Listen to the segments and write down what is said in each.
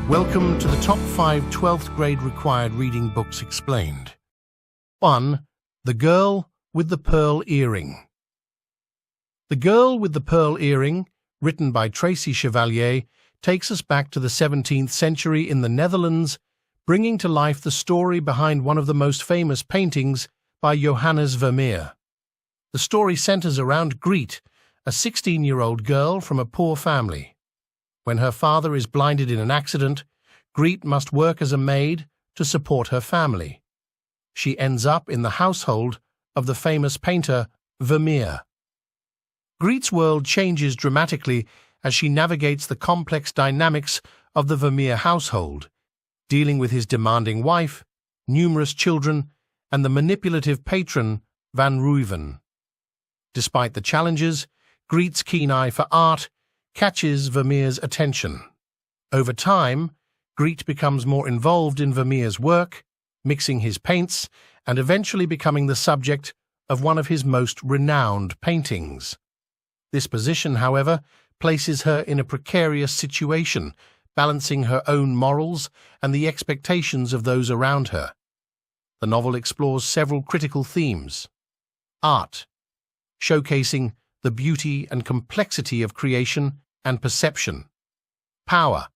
Welcome to the top 5 12th grade required reading books explained. 1. The Girl with the Pearl Earring. The Girl with the Pearl Earring, written by Tracy Chevalier, takes us back to the 17th century in the Netherlands, bringing to life the story behind one of the most famous paintings by Johannes Vermeer. The story centers around Griet, a 16-year-old girl from a poor family. When her father is blinded in an accident, Griet must work as a maid to support her family. She ends up in the household of the famous painter Vermeer. Griet's world changes dramatically as she navigates the complex dynamics of the Vermeer household, dealing with his demanding wife, numerous children, and the manipulative patron Van Ruyven. Despite the challenges, Griet's keen eye for art catches Vermeer's attention. Over time, Griet becomes more involved in Vermeer's work, mixing his paints and eventually becoming the subject of one of his most renowned paintings. This position, however, places her in a precarious situation, balancing her own morals and the expectations of those around her. The novel explores several critical themes. Art, showcasing the beauty and complexity of creation and perception. Power,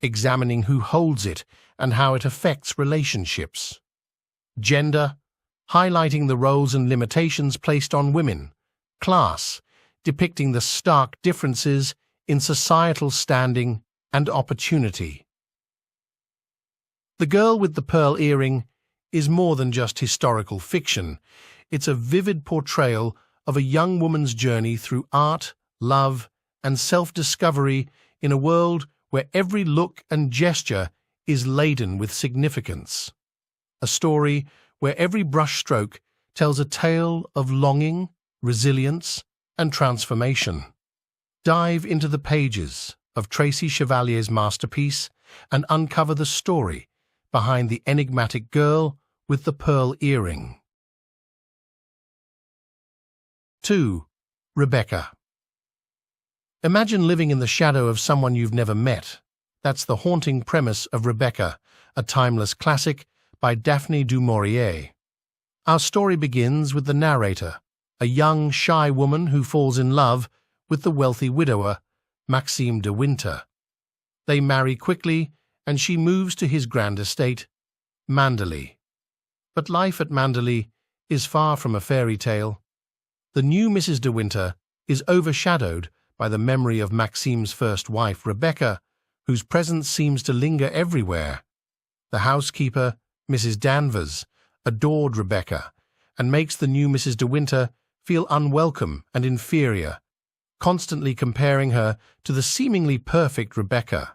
examining who holds it and how it affects relationships. Gender, highlighting the roles and limitations placed on women. Class, depicting the stark differences in societal standing and opportunity. The Girl with the Pearl Earring is more than just historical fiction. It's a vivid portrayal of a young woman's journey through art, love, and self-discovery in a world where every look and gesture is laden with significance. A story where every brushstroke tells a tale of longing, resilience, and transformation. Dive into the pages of Tracy Chevalier's masterpiece and uncover the story behind the enigmatic girl with the pearl earring. 2. Rebecca. Imagine living in the shadow of someone you've never met. That's the haunting premise of Rebecca, a timeless classic by Daphne du Maurier. Our story begins with the narrator, a young, shy woman who falls in love with the wealthy widower, Maxime de Winter. They marry quickly, and she moves to his grand estate, Manderley. But life at Manderley is far from a fairy tale. The new Mrs. de Winter is overshadowed by the memory of Maxime's first wife, Rebecca, whose presence seems to linger everywhere. The housekeeper, Mrs. Danvers, adored Rebecca and makes the new Mrs. de Winter feel unwelcome and inferior, constantly comparing her to the seemingly perfect Rebecca.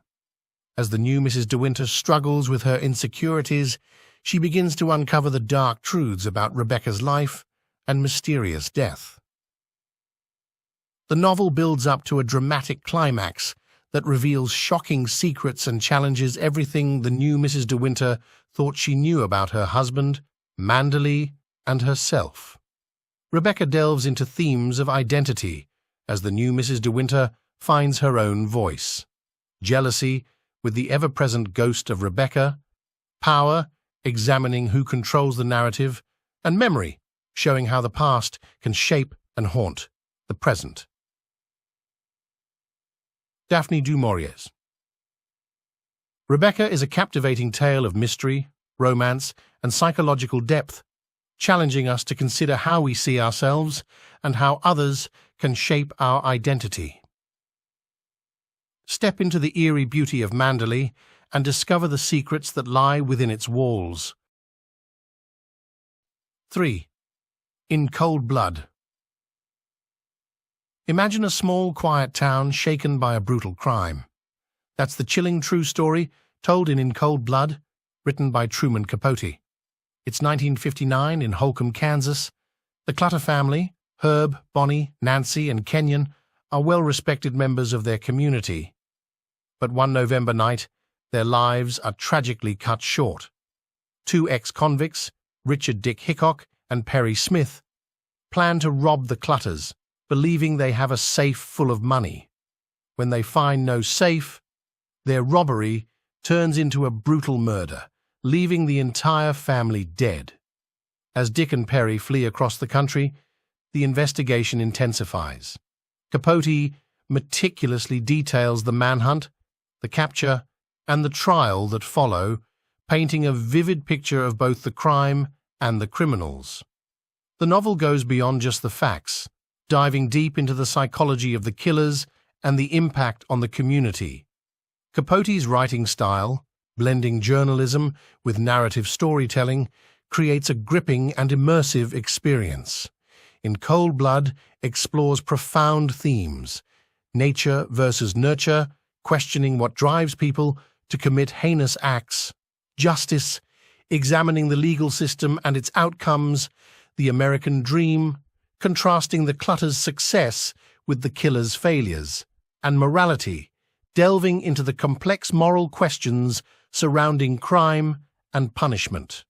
As the new Mrs. de Winter struggles with her insecurities, she begins to uncover the dark truths about Rebecca's life and mysterious death. The novel builds up to a dramatic climax that reveals shocking secrets and challenges everything the new Mrs. de Winter thought she knew about her husband, Manderley, and herself. Rebecca delves into themes of identity as the new Mrs. de Winter finds her own voice. Jealousy, with the ever-present ghost of Rebecca. Power, examining who controls the narrative. And memory, showing how the past can shape and haunt the present. Daphne du Maurier's. Rebecca is a captivating tale of mystery, romance, and psychological depth, challenging us to consider how we see ourselves and how others can shape our identity. Step into the eerie beauty of Manderley and discover the secrets that lie within its walls. 3. In Cold Blood. Imagine a small, quiet town shaken by a brutal crime. That's the chilling true story told in Cold Blood, written by Truman Capote. It's 1959 in Holcomb, Kansas. The Clutter family, Herb, Bonnie, Nancy, and Kenyon, are well-respected members of their community. But one November night, their lives are tragically cut short. 2 ex-convicts, Richard Dick Hickok and Perry Smith, plan to rob the Clutters, believing they have a safe full of money. When they find no safe, their robbery turns into a brutal murder, leaving the entire family dead. As Dick and Perry flee across the country, the investigation intensifies. Capote meticulously details the manhunt, the capture, and the trial that follow, painting a vivid picture of both the crime and the criminals. The novel goes beyond just the facts, diving deep into the psychology of the killers and the impact on the community. Capote's writing style, blending journalism with narrative storytelling, creates a gripping and immersive experience. In Cold Blood explores profound themes: nature versus nurture, questioning what drives people to commit heinous acts; justice, examining the legal system and its outcomes; the American dream, contrasting the clutter's success with the killer's failures; and morality, delving into the complex moral questions surrounding crime and punishment.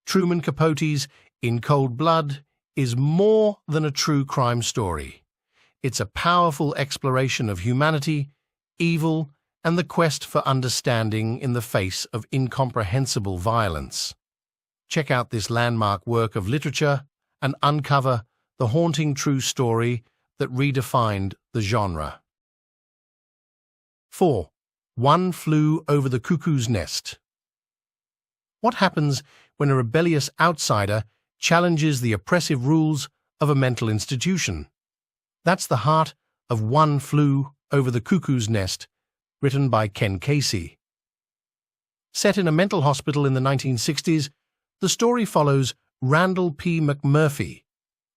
Truman Capote's In Cold Blood is more than a true crime story. It's a powerful exploration of humanity, evil, and the quest for understanding in the face of incomprehensible violence. Check out this landmark work of literature and uncover the haunting true story that redefined the genre. 4. One Flew Over the Cuckoo's Nest. What happens when a rebellious outsider challenges the oppressive rules of a mental institution? That's the heart of One Flew Over the Cuckoo's Nest, written by Kesey. Set in a mental hospital in the 1960s, the story follows Randall P. McMurphy,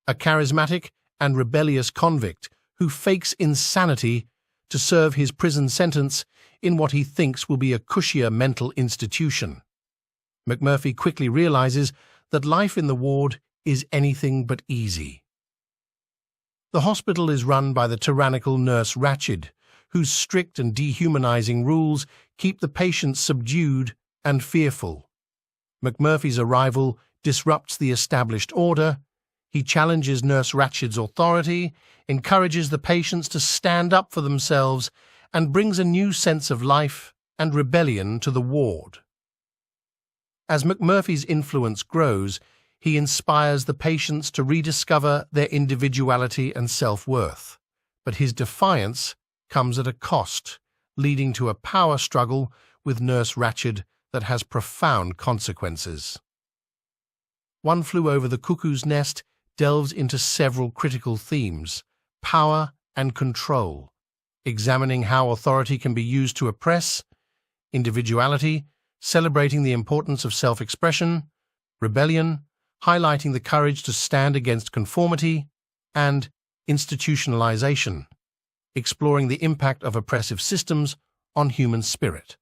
a charismatic and rebellious convict who fakes insanity to serve his prison sentence in what he thinks will be a cushier mental institution. McMurphy quickly realizes that life in the ward is anything but easy. The hospital is run by the tyrannical nurse Ratched, whose strict and dehumanizing rules keep the patients subdued and fearful. McMurphy's arrival disrupts the established order. He challenges Nurse Ratched's authority, encourages the patients to stand up for themselves, and brings a new sense of life and rebellion to the ward. As McMurphy's influence grows, he inspires the patients to rediscover their individuality and self-worth. But his defiance comes at a cost, leading to a power struggle with Nurse Ratched that has profound consequences. One Flew Over the Cuckoo's Nest delves into several critical themes: power and control, examining how authority can be used to oppress; individuality, celebrating the importance of self-expression; rebellion, highlighting the courage to stand against conformity; and institutionalization, exploring the impact of oppressive systems on human spirit.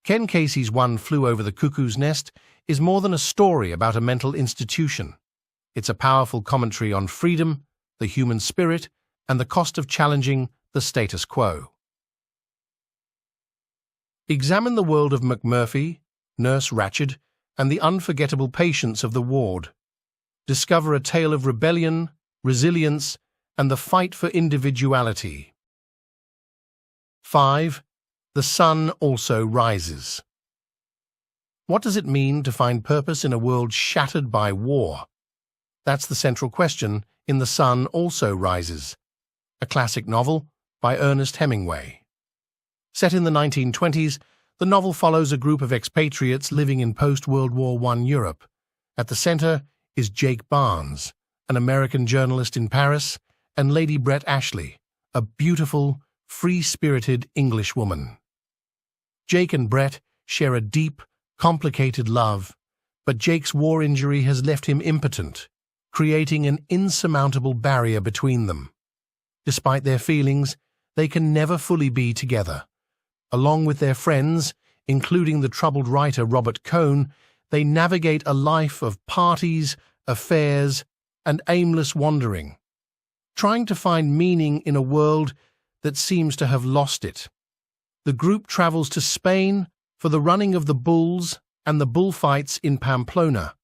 Kesey's One Flew Over the Cuckoo's Nest is more than a story about a mental institution. It's a powerful commentary on freedom, the human spirit, and the cost of challenging the status quo. Examine the world of McMurphy, Nurse Ratched, and the unforgettable patients of the ward. Discover a tale of rebellion, resilience, and the fight for individuality. 5. The Sun Also Rises. What does it mean to find purpose in a world shattered by war? That's the central question in The Sun Also Rises, a classic novel by Ernest Hemingway. Set in the 1920s, the novel follows a group of expatriates living in post-World War I Europe. At the center is Jake Barnes, an American journalist in Paris, and Lady Brett Ashley, a beautiful, free-spirited English woman. Jake and Brett share a deep, complicated love, but Jake's war injury has left him impotent, creating an insurmountable barrier between them. Despite their feelings, they can never fully be together. Along with their friends, including the troubled writer Robert Cohn, they navigate a life of parties, affairs, and aimless wandering, trying to find meaning in a world that seems to have lost it. The group travels to Spain for the running of the bulls and the bullfights in Pamplona.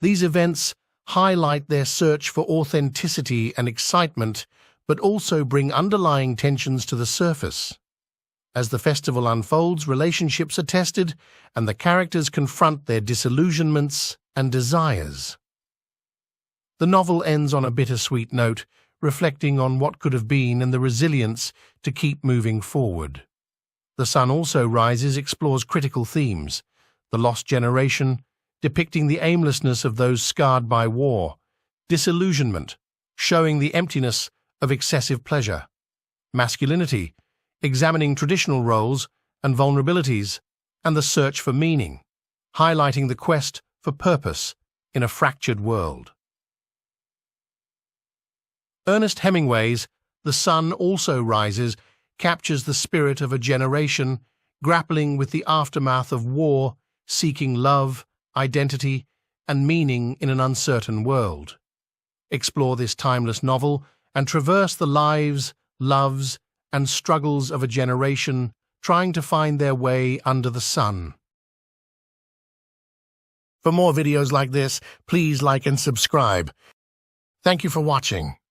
These events highlight their search for authenticity and excitement, but also bring underlying tensions to the surface. As the festival unfolds, relationships are tested, and the characters confront their disillusionments and desires. The novel ends on a bittersweet note, reflecting on what could have been and the resilience to keep moving forward. The Sun Also Rises explores critical themes: the lost generation, depicting the aimlessness of those scarred by war; disillusionment, showing the emptiness of excessive pleasure; masculinity, examining traditional roles and vulnerabilities; and the search for meaning, highlighting the quest for purpose in a fractured world. Ernest Hemingway's The Sun Also Rises captures the spirit of a generation grappling with the aftermath of war, seeking love, identity, and meaning in an uncertain world. Explore this timeless novel and traverse the lives, loves, and struggles of a generation trying to find their way under the sun. For more videos like this, please like and subscribe. Thank you for watching.